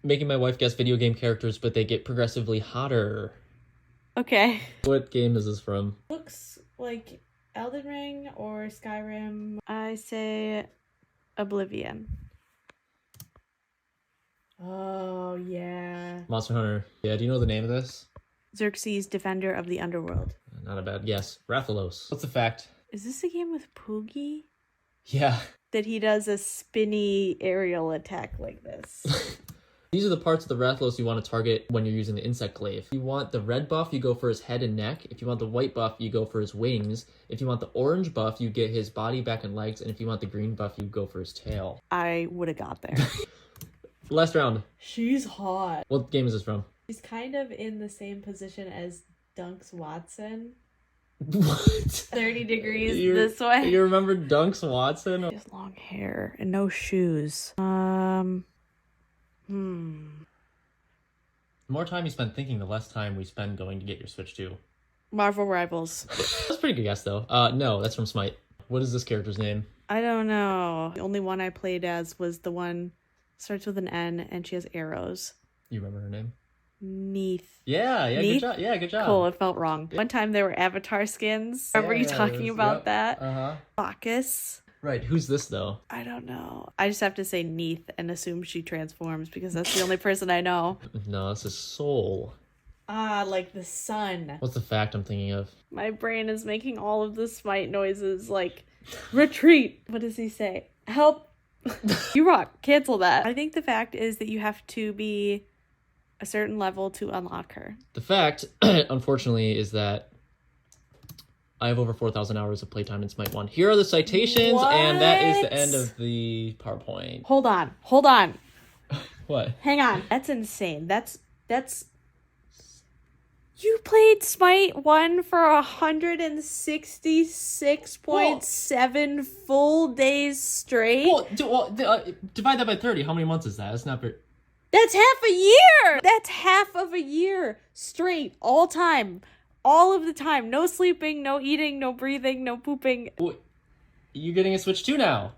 making my wife guess video game characters, but they get progressively hotter. Okay. What game is this from? Looks like Elden Ring or Skyrim. I say Oblivion. Oh, yeah. Monster Hunter. Yeah, do you know the name of this? Xerxes, Defender of the Underworld. Not a bad guess. Rathalos. What's the fact? Is this a game with Poogie? Yeah. That he does a spinny aerial attack like this. These are the parts of the Rathalos you want to target when you're using the Insect Glaive. If you want the red buff, you go for his head and neck. If you want the white buff, you go for his wings. If you want the orange buff, you get his body, back, and legs. And if you want the green buff, you go for his tail. I would have got there. Last round. She's hot. What game is this from? She's kind of in the same position as Dunks Watson. What? 30 degrees this way. You remember Dunks Watson? He has long hair and no shoes. The more time you spend thinking, the less time we spend going to get your Switch 2. Marvel Rivals. That's a pretty good guess, though. No, that's from Smite. What is this character's name? I don't know. The only one I played as was the one starts with an N and she has arrows. You remember her name? Neath. Yeah, Neath? good job. Yeah, good job. Cool, it felt wrong. One time there were avatar skins. Remember you talking about that? Uh-huh. Bacchus. Right, who's this, though? I don't know. I just have to say Neath and assume she transforms because that's the only person I know. No, this is Soul. Ah, like the sun. What's the fact I'm thinking of? My brain is making all of the Smite noises like, retreat. What does he say? Help. You rock. Cancel that. I think the fact is that you have to be a certain level to unlock her. The fact, unfortunately, is that I have over 4,000 hours of playtime in Smite 1. Here are the citations, and that is the end of the PowerPoint. Hold on. What? Hang on. That's insane. That's you played Smite 1 for 166.7 full days straight? Well, divide that by 30. How many months is that? That's not very... That's half a year! That's half of a year straight, all time. All of the time. No sleeping, no eating, no breathing, no pooping. You getting a Switch 2 now?